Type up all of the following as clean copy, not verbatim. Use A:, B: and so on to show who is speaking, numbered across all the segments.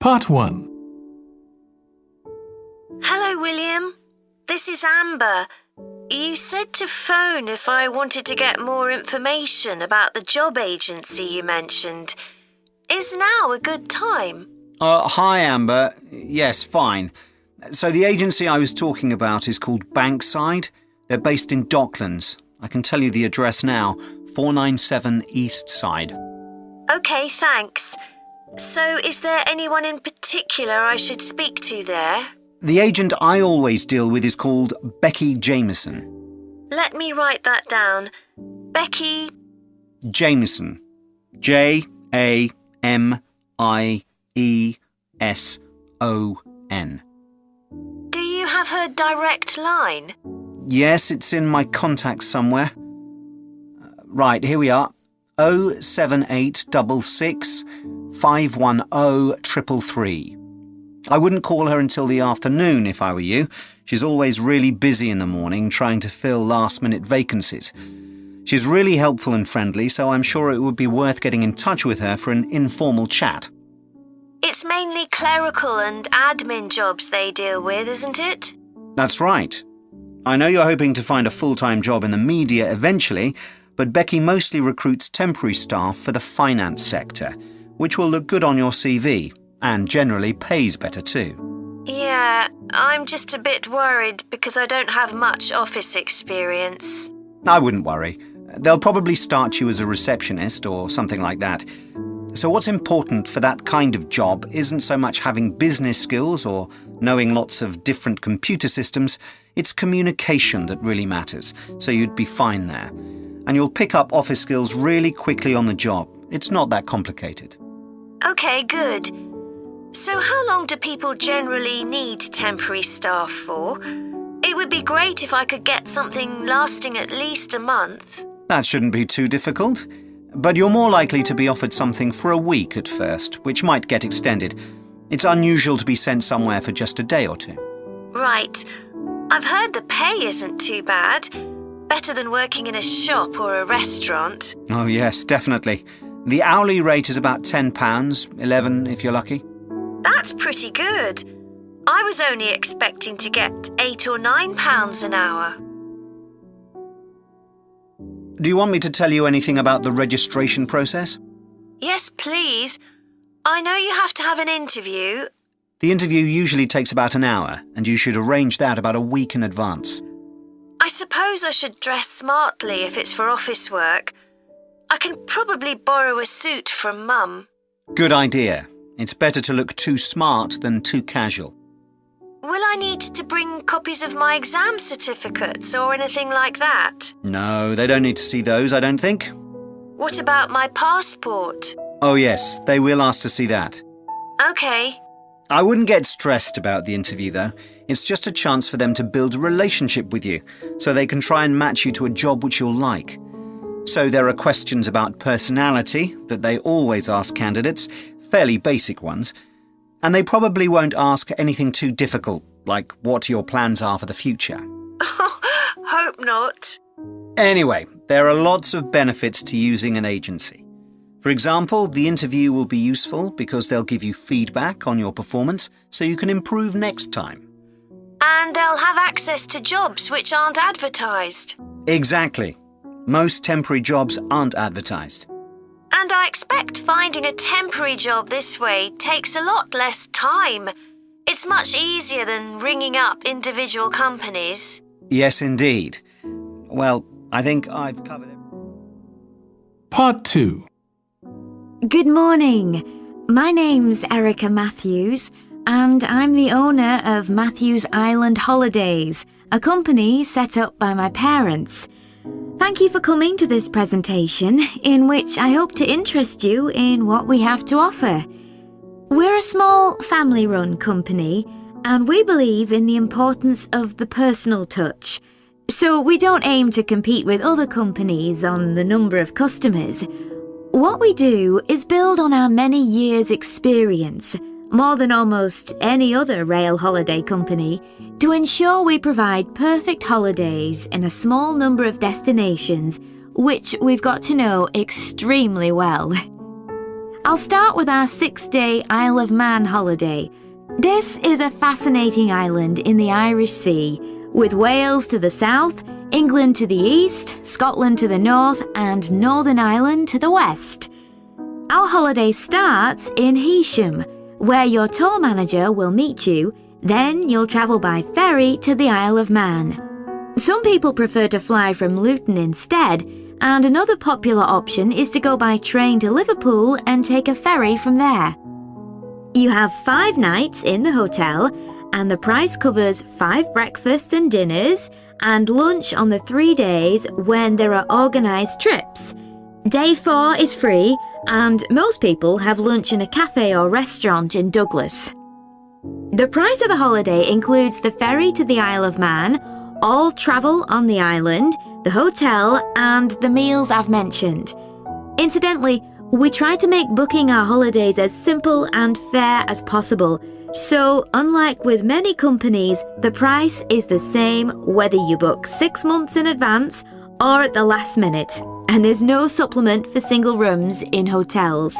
A: Part 1.
B: Hello, William. This is Amber. You said to phone if I wanted to get more information about the job agency you mentioned. Is now a good time?
C: Hi, Amber. Yes, fine. So the agency I was talking about is called Bankside. They're based in Docklands. I can tell you the address now, 497 East Side.
B: OK, thanks. So is there anyone in particular I should speak to there?
C: The agent I always deal with is called Becky Jameson.
B: Let me write that down. Becky...
C: Jameson. Jameson.
B: Do you have her direct line?
C: Yes, it's in my contacts somewhere. Right, here we are. 07866 510 333. I wouldn't call her until the afternoon if I were you. She's always really busy in the morning trying to fill last-minute vacancies. She's really helpful and friendly, so I'm sure it would be worth getting in touch with her for an informal chat.
B: It's mainly clerical and admin jobs they deal with, isn't it?
C: That's right. I know you're hoping to find a full-time job in the media eventually, but Becky mostly recruits temporary staff for the finance sector, which will look good on your CV and generally pays better too.
B: Yeah, I'm just a bit worried because I don't have much office experience.
C: I wouldn't worry. They'll probably start you as a receptionist or something like that. So what's important for that kind of job isn't so much having business skills or knowing lots of different computer systems, it's communication that really matters, so you'd be fine there. And you'll pick up office skills really quickly on the job. It's not that complicated.
B: OK, good. So how long do people generally need temporary staff for? It would be great if I could get something lasting at least a month.
C: That shouldn't be too difficult. But you're more likely to be offered something for a week at first, which might get extended. It's unusual to be sent somewhere for just a day or two.
B: Right. I've heard the pay isn't too bad. Better than working in a shop or a restaurant.
C: Oh yes, definitely. The hourly rate is about £10, $11 if you're lucky.
B: That's pretty good. I was only expecting to get £8 or £9 an hour.
C: Do you want me to tell you anything about the registration process?
B: Yes, please. I know you have to have an interview.
C: The interview usually takes about an hour, and you should arrange that about a week in advance.
B: I suppose I should dress smartly if it's for office work. I can probably borrow a suit from Mum.
C: Good idea. It's better to look too smart than too casual.
B: Will I need to bring copies of my exam certificates or anything like that?
C: No, they don't need to see those, I don't think.
B: What about my passport?
C: Oh yes, they will ask to see that.
B: OK.
C: I wouldn't get stressed about the interview, though. It's just a chance for them to build a relationship with you, so they can try and match you to a job which you'll like. So there are questions about personality that they always ask candidates, fairly basic ones. And they probably won't ask anything too difficult, like what your plans are for the future.
B: Hope not.
C: Anyway, there are lots of benefits to using an agency. For example, the interview will be useful because they'll give you feedback on your performance so you can improve next time.
B: And they'll have access to jobs which aren't advertised.
C: Exactly. Most temporary jobs aren't advertised.
B: And I expect finding a temporary job this way takes a lot less time. It's much easier than ringing up individual companies.
C: Yes, indeed. Well, I think I've covered it.
A: Part 2.
D: Good morning. My name's Erica Matthews, and I'm the owner of Matthews Island Holidays, a company set up by my parents. Thank you for coming to this presentation, in which I hope to interest you in what we have to offer. We're a small family-run company, and we believe in the importance of the personal touch. So we don't aim to compete with other companies on the number of customers. What we do is build on our many years' experience, more than almost any other rail holiday company, to ensure we provide perfect holidays in a small number of destinations, which we've got to know extremely well. I'll start with our 6-day Isle of Man holiday. This is a fascinating island in the Irish Sea, with Wales to the south, England to the east, Scotland to the north, and Northern Ireland to the west. Our holiday starts in Heysham, where your tour manager will meet you. Then you'll travel by ferry to the Isle of Man. Some people prefer to fly from Luton instead, and another popular option is to go by train to Liverpool and take a ferry from there. You have 5 nights in the hotel, and the price covers 5 breakfasts and dinners and lunch on the 3 days when there are organised trips. Day 4 is free, and most people have lunch in a cafe or restaurant in Douglas. The price of the holiday includes the ferry to the Isle of Man, all travel on the island, the hotel, and the meals I've mentioned. Incidentally, we try to make booking our holidays as simple and fair as possible, so unlike with many companies, the price is the same whether you book 6 months in advance or at the last minute, and there's no supplement for single rooms in hotels.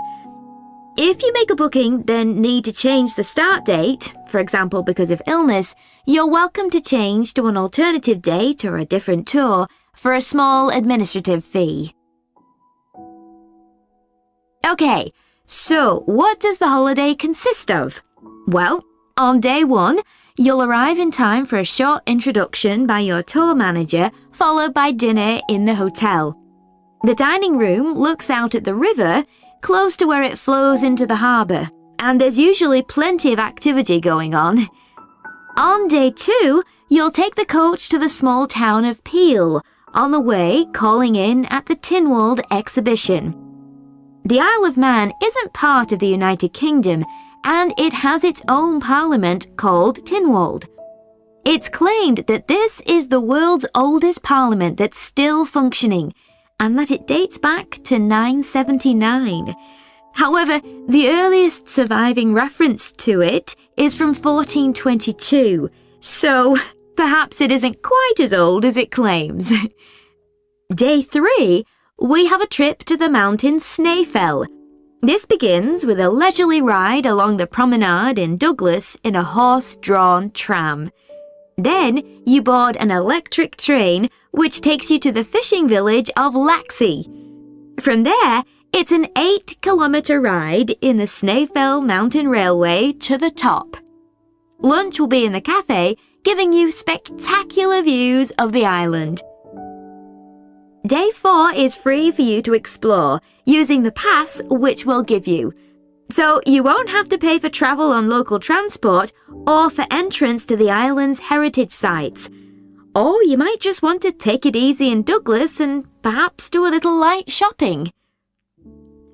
D: If you make a booking then need to change the start date, for example because of illness, you're welcome to change to an alternative date or a different tour for a small administrative fee. Okay, so what does the holiday consist of? Well, on day 1, you'll arrive in time for a short introduction by your tour manager, followed by dinner in the hotel. The dining room looks out at the river, close to where it flows into the harbour, and there's usually plenty of activity going on. On day 2, you'll take the coach to the small town of Peel, on the way calling in at the Tynwald exhibition. The Isle of Man isn't part of the United Kingdom, and it has its own parliament called Tynwald. It's claimed that this is the world's oldest parliament that's still functioning, and that it dates back to 979. However, the earliest surviving reference to it is from 1422, so perhaps it isn't quite as old as it claims. Day 3, we have a trip to the mountain Snaefell. This begins with a leisurely ride along the promenade in Douglas in a horse-drawn tram. Then you board an electric train which takes you to the fishing village of Laxey. From there, it's an 8-kilometre ride in the Snaefell Mountain Railway to the top. Lunch will be in the cafe, giving you spectacular views of the island. Day 4 is free for you to explore, using the pass which we'll give you. So you won't have to pay for travel on local transport or for entrance to the island's heritage sites. Or you might just want to take it easy in Douglas and perhaps do a little light shopping.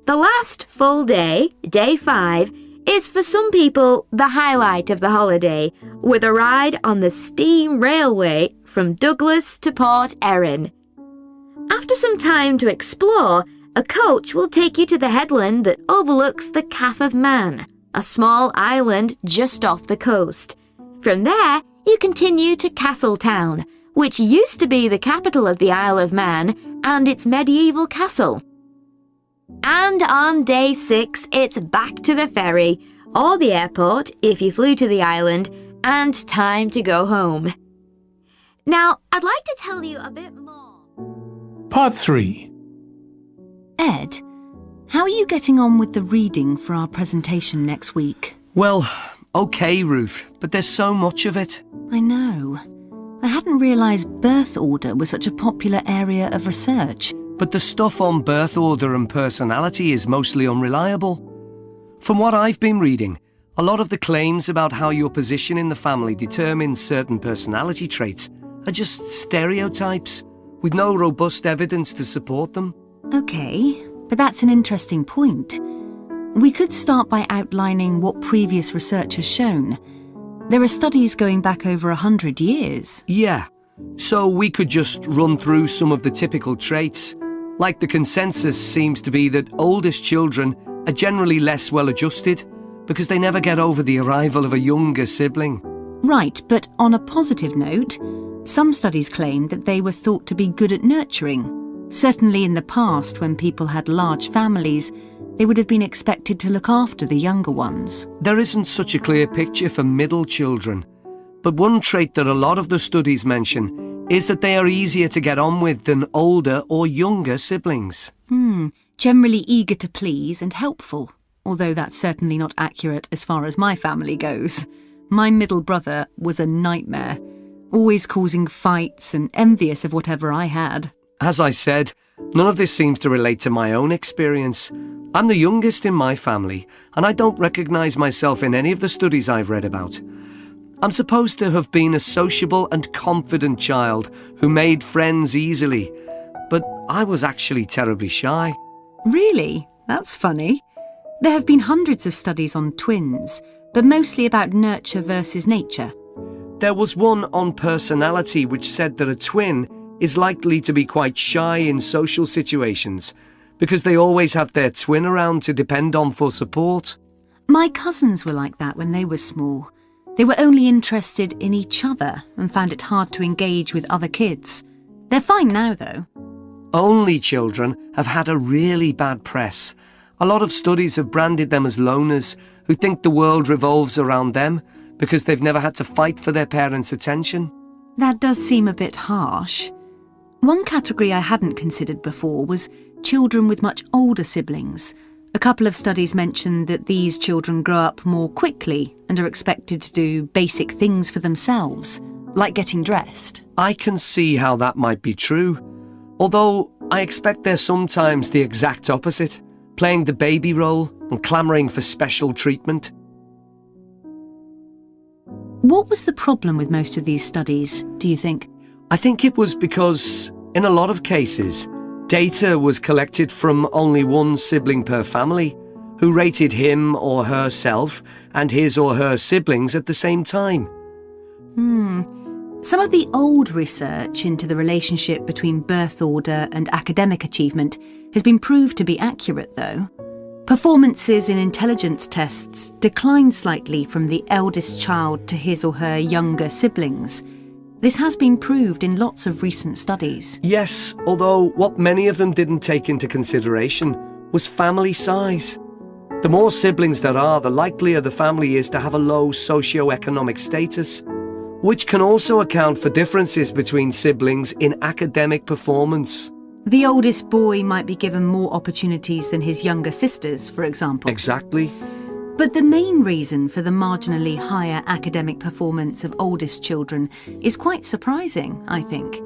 D: The last full day, day 5, is for some people the highlight of the holiday, with a ride on the steam railway from Douglas to Port Erin. After some time to explore, a coach will take you to the headland that overlooks the Calf of Man, a small island just off the coast. From there, you continue to Castletown, which used to be the capital of the Isle of Man and its medieval castle. And on day 6, it's back to the ferry, or the airport if you flew to the island, and time to go home. Now, I'd like to tell you a bit more.
A: Part 3.
E: Ed, how are you getting on with the reading for our presentation next week?
F: Well, okay, Ruth, but there's so much of it.
E: I know. I hadn't realised birth order was such a popular area of research.
F: But the stuff on birth order and personality is mostly unreliable. From what I've been reading, a lot of the claims about how your position in the family determines certain personality traits are just stereotypes, with no robust evidence to support them.
E: Okay, but that's an interesting point. We could start by outlining what previous research has shown. There are studies going back over 100 years.
F: Yeah, so we could just run through some of the typical traits. Like the consensus seems to be that oldest children are generally less well-adjusted because they never get over the arrival of a younger sibling.
E: Right, but on a positive note, some studies claim that they were thought to be good at nurturing. Certainly in the past, when people had large families, They would have been expected to look after the younger ones.
F: There isn't such a clear picture for middle children, but one trait that a lot of the studies mention is that they are easier to get on with than older or younger siblings.
E: Generally eager to please and helpful, although that's certainly not accurate as far as my family goes. My middle brother was a nightmare, always causing fights and envious of whatever I had.
F: As I said, none of this seems to relate to my own experience. I'm the youngest in my family, and I don't recognise myself in any of the studies I've read about. I'm supposed to have been a sociable and confident child who made friends easily, but I was actually terribly shy.
E: Really? That's funny. There have been hundreds of studies on twins, but mostly about nurture versus nature.
F: There was one on personality which said that a twin is likely to be quite shy in social situations because they always have their twin around to depend on for support.
E: My cousins were like that when they were small. They were only interested in each other and found it hard to engage with other kids. They're fine now, though.
F: Only children have had a really bad press. A lot of studies have branded them as loners who think the world revolves around them because they've never had to fight for their parents' attention.
E: That does seem a bit harsh. One category I hadn't considered before was children with much older siblings. A couple of studies mentioned that these children grow up more quickly and are expected to do basic things for themselves, like getting dressed.
F: I can see how that might be true, although I expect they're sometimes the exact opposite, playing the baby role and clamouring for special treatment.
E: What was the problem with most of these studies, do you think?
F: I think it was because, in a lot of cases, data was collected from only one sibling per family, who rated him or herself and his or her siblings at the same time.
E: Some of the old research into the relationship between birth order and academic achievement has been proved to be accurate, though. Performances in intelligence tests declined slightly from the eldest child to his or her younger siblings. This has been proved in lots of recent studies.
F: Yes, although what many of them didn't take into consideration was family size. The more siblings there are, the likelier the family is to have a low socio-economic status, which can also account for differences between siblings in academic performance.
E: The oldest boy might be given more opportunities than his younger sisters, for example.
F: Exactly.
E: But the main reason for the marginally higher academic performance of oldest children is quite surprising, I think.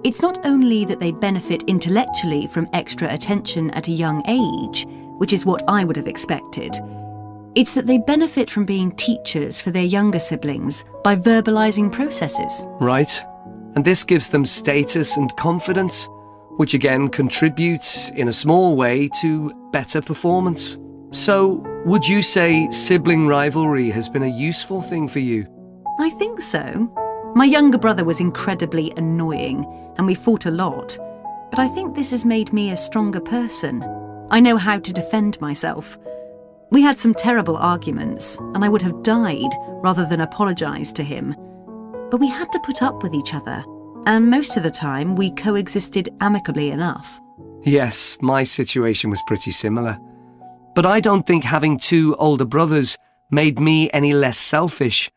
E: It's not only that they benefit intellectually from extra attention at a young age, which is what I would have expected. It's that they benefit from being teachers for their younger siblings by verbalising processes.
F: Right. And this gives them status and confidence, which again contributes in a small way to better performance. So, would you say sibling rivalry has been a useful thing for you?
E: I think so. My younger brother was incredibly annoying, and we fought a lot. But I think this has made me a stronger person. I know how to defend myself. We had some terrible arguments, and I would have died rather than apologise to him. But we had to put up with each other, and most of the time we coexisted amicably enough.
F: Yes, my situation was pretty similar. But I don't think having two older brothers made me any less selfish.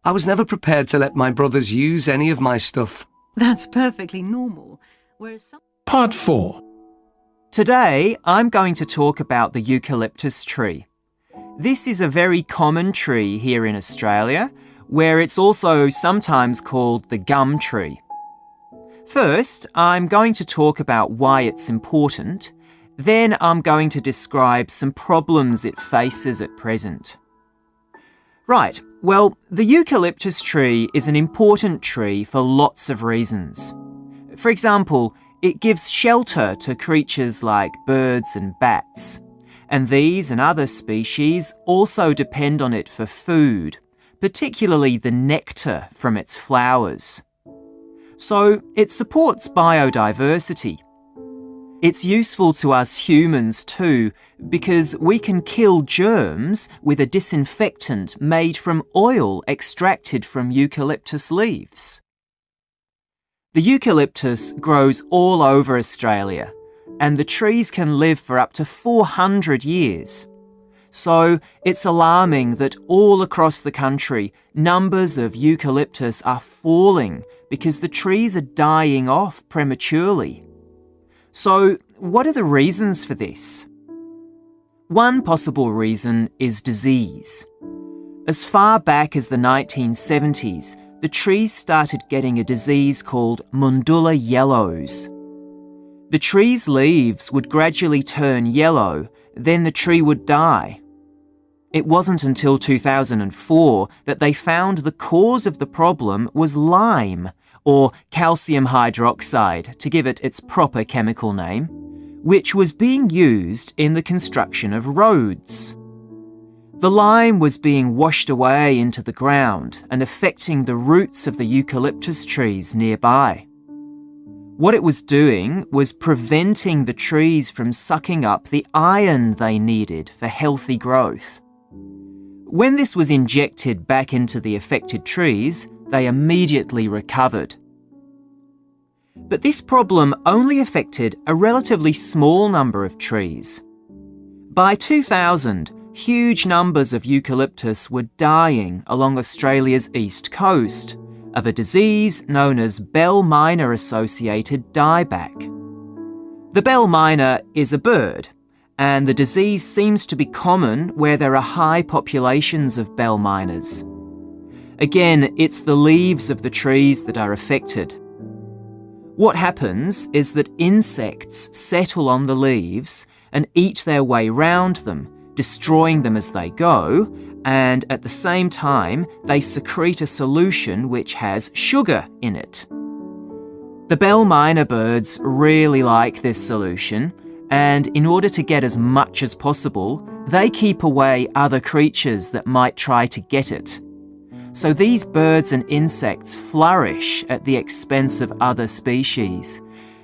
F: I was never prepared to let my brothers use any of my stuff.
E: That's perfectly normal.
A: Part 4.
G: Today, I'm going to talk about the eucalyptus tree. This is a very common tree here in Australia, where it's also sometimes called the gum tree. First, I'm going to talk about why it's important. Then I'm going to describe some problems it faces at present. Right, well, the eucalyptus tree is an important tree for lots of reasons. For example, it gives shelter to creatures like birds and bats. And these and other species also depend on it for food, particularly the nectar from its flowers. So it supports biodiversity. It's useful to us humans too, because we can kill germs with a disinfectant made from oil extracted from eucalyptus leaves. The eucalyptus grows all over Australia, and the trees can live for up to 400 years. So it's alarming that all across the country, numbers of eucalyptus are falling because the trees are dying off prematurely. So what are the reasons for this? One possible reason is disease. As far back as the 1970s, the trees started getting a disease called Mundula yellows. The tree's leaves would gradually turn yellow, then the tree would die. It wasn't until 2004 that they found the cause of the problem was lime, or calcium hydroxide, to give it its proper chemical name, which was being used in the construction of roads. The lime was being washed away into the ground and affecting the roots of the eucalyptus trees nearby. What it was doing was preventing the trees from sucking up the iron they needed for healthy growth. When this was injected back into the affected trees, they immediately recovered. But this problem only affected a relatively small number of trees. By 2000, huge numbers of eucalyptus were dying along Australia's east coast of a disease known as bell miner-associated dieback. The bell miner is a bird, and the disease seems to be common where there are high populations of bell miners. Again, it's the leaves of the trees that are affected. What happens is that insects settle on the leaves and eat their way round them, destroying them as they go, and at the same time, they secrete a solution which has sugar in it. The bell miner birds really like this solution, and in order to get as much as possible, they keep away other creatures that might try to get it. So these birds and insects flourish at the expense of other species,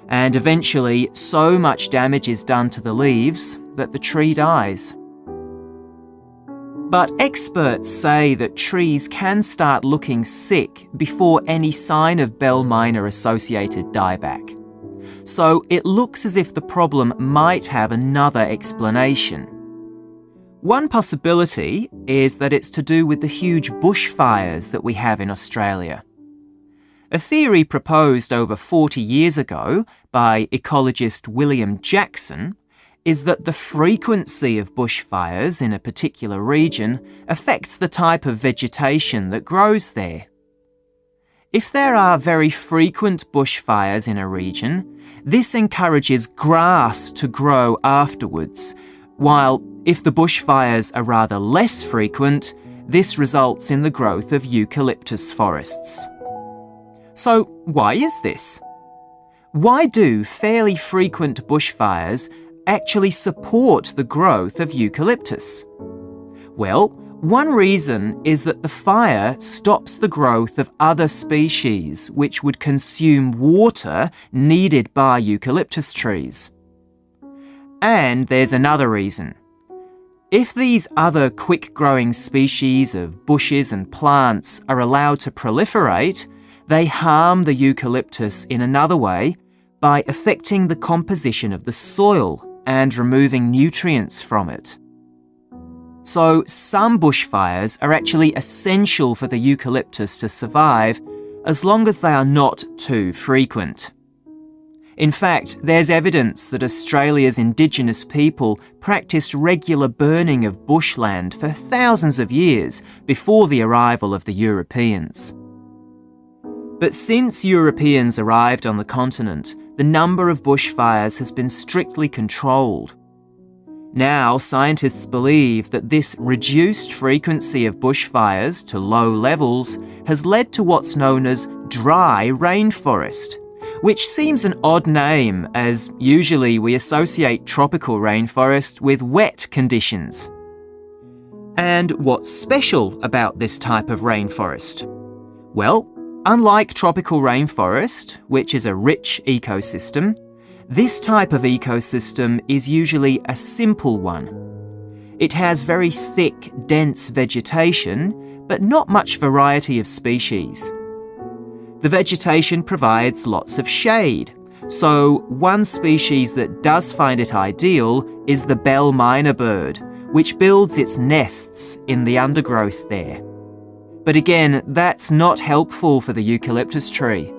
G: and eventually so much damage is done to the leaves that the tree dies. But experts say that trees can start looking sick before any sign of bell miner-associated dieback. So it looks as if the problem might have another explanation. One possibility is that it's to do with the huge bushfires that we have in Australia. A theory proposed over 40 years ago by ecologist William Jackson is that the frequency of bushfires in a particular region affects the type of vegetation that grows there. If there are very frequent bushfires in a region, this encourages grass to grow afterwards, while if the bushfires are rather less frequent, this results in the growth of eucalyptus forests. So why is this? Why do fairly frequent bushfires actually support the growth of eucalyptus? Well, one reason is that the fire stops the growth of other species which would consume water needed by eucalyptus trees. And there's another reason. If these other quick-growing species of bushes and plants are allowed to proliferate, they harm the eucalyptus in another way by affecting the composition of the soil and removing nutrients from it. So some bushfires are actually essential for the eucalyptus to survive as long as they are not too frequent. In fact, there's evidence that Australia's Indigenous people practiced regular burning of bushland for thousands of years before the arrival of the Europeans. But since Europeans arrived on the continent, the number of bushfires has been strictly controlled. Now, scientists believe that this reduced frequency of bushfires to low levels has led to what's known as dry rainforest, which seems an odd name as usually we associate tropical rainforest with wet conditions. And what's special about this type of rainforest? Well, unlike tropical rainforest, which is a rich ecosystem, this type of ecosystem is usually a simple one. It has very thick, dense vegetation, but not much variety of species. The vegetation provides lots of shade, So one species that does find it ideal is the bell myna bird, which builds its nests in the undergrowth there. But again, that's not helpful for the eucalyptus tree.